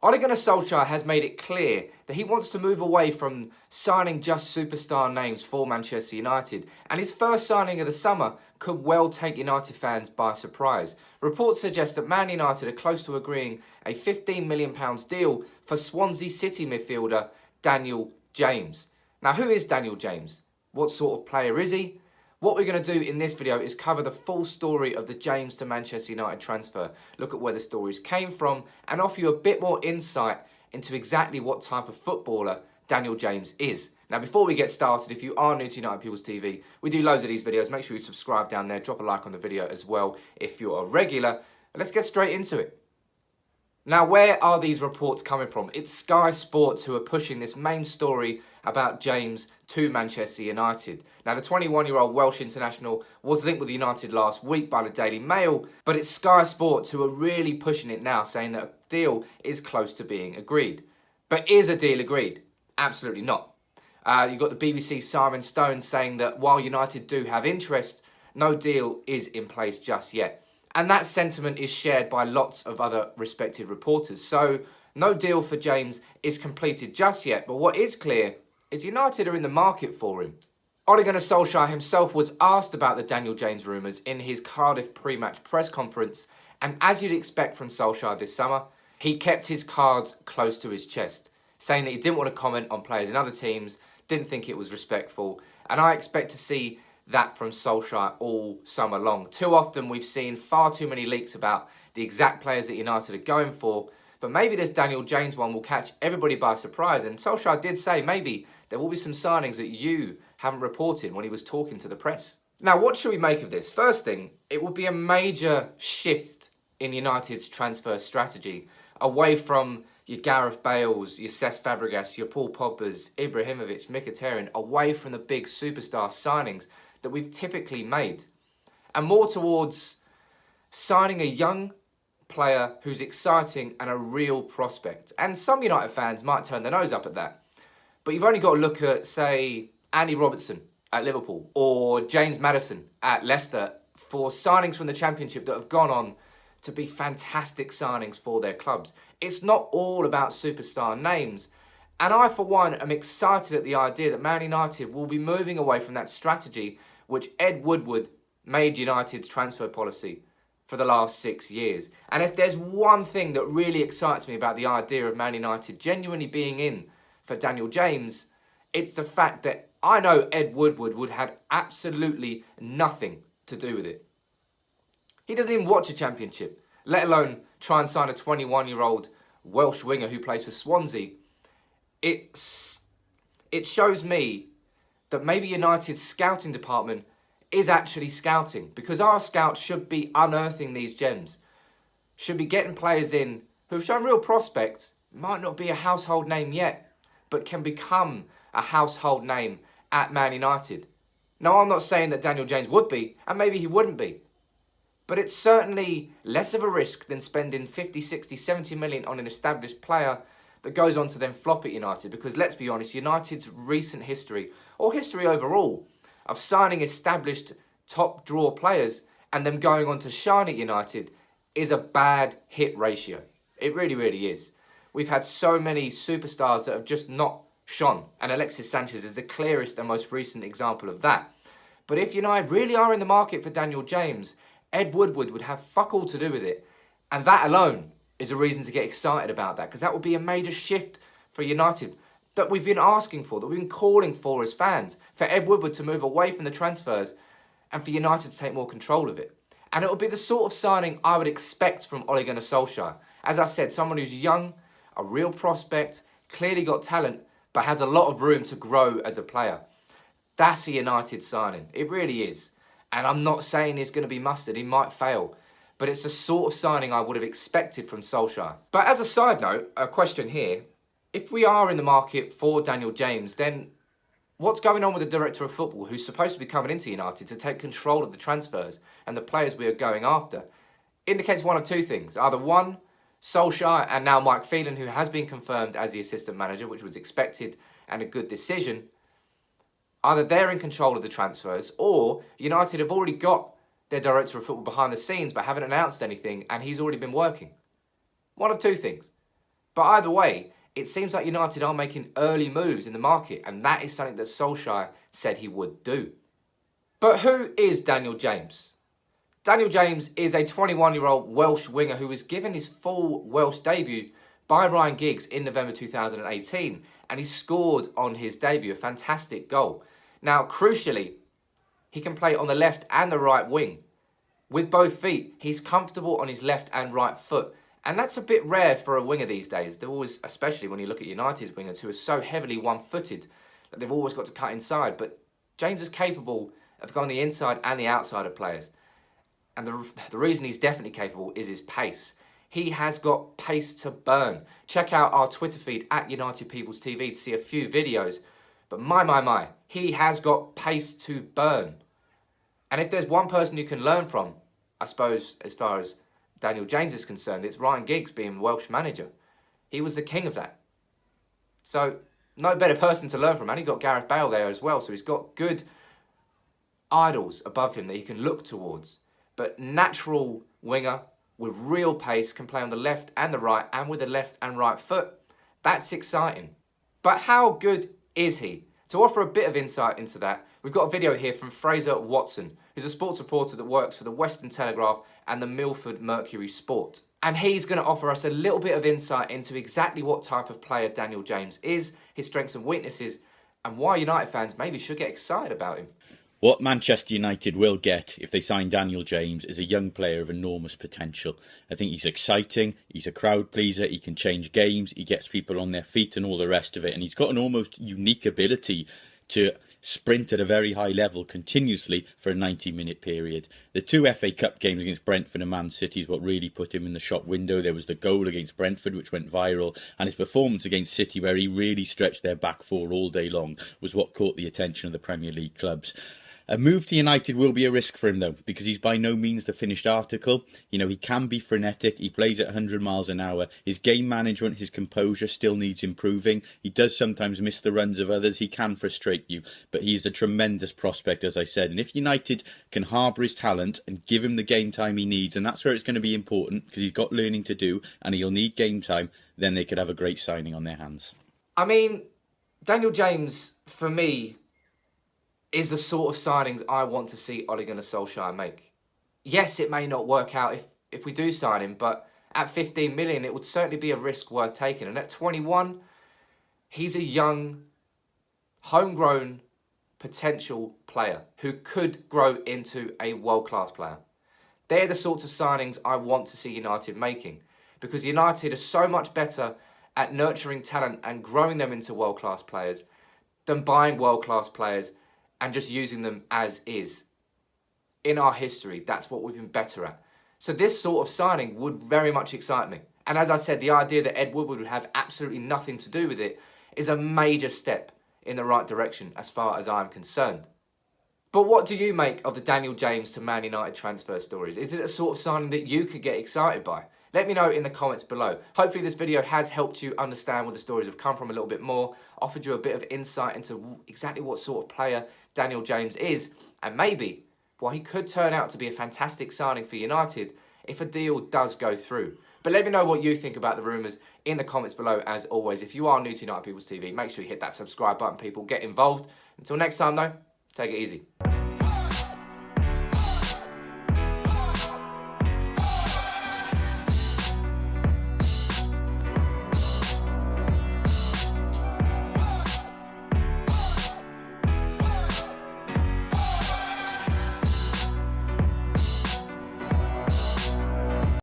Ole Gunnar Solskjaer has made it clear that he wants to move away from signing just superstar names for Manchester United, and his first signing of the summer could well take United fans by surprise. Reports suggest that Man United are close to agreeing a £15 million deal for Swansea City midfielder Daniel James. Now, who is Daniel James? What sort of player is he? What we're going to do in this video is cover the full story of the James to Manchester United transfer, look at where the stories came from, and offer you a bit more insight into exactly what type of footballer Daniel James is. Now, before we get started, if you are new to United People's TV, we do loads of these videos. Make sure you subscribe down there, drop a like on the video as well if you're a regular. Let's get straight into it. Now, where are these reports coming from? It's Sky Sports who are pushing this main story about James to Manchester United. Now, the 21-year-old Welsh international was linked with United last week by the Daily Mail, but it's Sky Sports who are really pushing it now, saying that a deal is close to being agreed. But is a deal agreed? Absolutely not. You've got the BBC Simon Stone saying that while United do have interest, no deal is in place just yet. And that sentiment is shared by lots of other respected reporters. So no deal for James is completed just yet. But what is clear is United are in the market for him. Ole Gunnar Solskjaer himself was asked about the Daniel James rumours in his Cardiff pre-match press conference. And as you'd expect from Solskjaer this summer, he kept his cards close to his chest, saying that he didn't want to comment on players in other teams, didn't think it was respectful. And I expect to see that from Solskjaer all summer long. Too often we've seen far too many leaks about the exact players that United are going for, but maybe this Daniel James one will catch everybody by surprise. And Solskjaer did say maybe there will be some signings that you haven't reported when he was talking to the press. Now, what should we make of this? First thing, it will be a major shift in United's transfer strategy, away from your Gareth Bales, your Cesc Fabregas, your Paul Pogbas, Ibrahimovic, Mkhitaryan, away from the big superstar signings that we've typically made, and more towards signing a young player who's exciting and a real prospect. And some United fans might turn their nose up at that, but you've only got to look at, say, Andy Robertson at Liverpool or James Maddison at Leicester for signings from the Championship that have gone on to be fantastic signings for their clubs. It's not all about superstar names. And I, for one, am excited at the idea that Man United will be moving away from that strategy which Ed Woodward made United's transfer policy for the last 6 years. And if there's one thing that really excites me about the idea of Man United genuinely being in for Daniel James, it's the fact that I know Ed Woodward would have absolutely nothing to do with it. He doesn't even watch a Championship, let alone try and sign a 21-year-old Welsh winger who plays for Swansea. It shows me that maybe United's scouting department is actually scouting, because our scouts should be unearthing these gems, should be getting players in who've shown real prospects, might not be a household name yet, but can become a household name at Man United. Now, I'm not saying that Daniel James would be, and maybe he wouldn't be, but it's certainly less of a risk than spending 50, 60, 70 million on an established player that goes on to then flop at United. Because let's be honest, United's recent history, or history overall, of signing established top draw players and them going on to shine at United is a bad hit ratio. It really, really is. We've had so many superstars that have just not shone, and Alexis Sanchez is the clearest and most recent example of that. But if United really are in the market for Daniel James, Ed Woodward would have fuck all to do with it. And that alone is a reason to get excited about that, because that will be a major shift for United that we've been asking for, that we've been calling for as fans, for Ed Woodward to move away from the transfers and for United to take more control of it. And it will be the sort of signing I would expect from Ole Gunnar Solskjaer. As I said, someone who's young, a real prospect, clearly got talent, but has a lot of room to grow as a player. That's a United signing. It really is. And I'm not saying he's going to be mustard. He might fail. But it's the sort of signing I would have expected from Solskjaer. But as a side note, a question here. If we are in the market for Daniel James, then what's going on with the director of football who's supposed to be coming into United to take control of the transfers and the players we are going after? Indicates one of two things. Either one, Solskjaer and now Mike Phelan, who has been confirmed as the assistant manager, which was expected and a good decision. Either they're in control of the transfers, or United have already got their director of football behind the scenes but haven't announced anything and he's already been working. One of two things. But either way, it seems like United are making early moves in the market, and that is something that Solskjaer said he would do. But who is Daniel James? Daniel James is a 21-year-old Welsh winger who was given his full Welsh debut by Ryan Giggs in November 2018, and he scored on his debut a fantastic goal. Now, crucially, he can play on the left and the right wing. With both feet, he's comfortable on his left and right foot, and that's a bit rare for a winger these days. They're always, especially when you look at United's wingers, who are so heavily one-footed that they've always got to cut inside. But James is capable of going the inside and the outside of players. And the reason he's definitely capable is his pace. He has got pace to burn. Check out our Twitter feed at United People's TV to see a few videos. But my, he has got pace to burn. And if there's one person you can learn from, I suppose, as far as Daniel James is concerned, it's Ryan Giggs being Welsh manager. He was the king of that. So, no better person to learn from. And he got Gareth Bale there as well. So he's got good idols above him that he can look towards. But natural winger with real pace, can play on the left and the right, and with the left and right foot. That's exciting. But how good is he? To offer a bit of insight into that, we've got a video here from Fraser Watson, who's a sports reporter that works for the Western Telegraph and the Milford Mercury Sport. And he's going to offer us a little bit of insight into exactly what type of player Daniel James is, his strengths and weaknesses, and why United fans maybe should get excited about him. What Manchester United will get if they sign Daniel James is a young player of enormous potential. I think he's exciting, he's a crowd pleaser, he can change games, he gets people on their feet and all the rest of it. And he's got an almost unique ability to sprint at a very high level continuously for a 90-minute period. The two FA Cup games against Brentford and Man City is what really put him in the shop window. There was the goal against Brentford which went viral, and his performance against City, where he really stretched their back four all day long, was what caught the attention of the Premier League clubs. A move to United will be a risk for him though, because he's by no means the finished article. You know, he can be frenetic, he plays at 100 miles an hour. His game management, his composure still needs improving. He does sometimes miss the runs of others, he can frustrate you, but he's a tremendous prospect, as I said. And if United can harbour his talent and give him the game time he needs, and that's where it's going to be important, because he's got learning to do and he'll need game time, then they could have a great signing on their hands. I mean, Daniel James, for me, is the sort of signings I want to see Ole Gunnar Solskjaer make. Yes, it may not work out if we do sign him, but at 15 million, it would certainly be a risk worth taking. And at 21, he's a young, homegrown, potential player who could grow into a world-class player. They're the sorts of signings I want to see United making, because United are so much better at nurturing talent and growing them into world-class players than buying world-class players and just using them as is. In our history, that's what we've been better at. So this sort of signing would very much excite me. And as I said, the idea that Ed Woodward would have absolutely nothing to do with it is a major step in the right direction as far as I'm concerned. But what do you make of the Daniel James to Man United transfer stories? Is it a sort of signing that you could get excited by? Let me know in the comments below. Hopefully this video has helped you understand where the stories have come from a little bit more, offered you a bit of insight into exactly what sort of player Daniel James is, and maybe why he could turn out to be a fantastic signing for United if a deal does go through. But let me know what you think about the rumours in the comments below as always. If you are new to United People's TV, make sure you hit that subscribe button, people. Get involved. Until next time though, take it easy.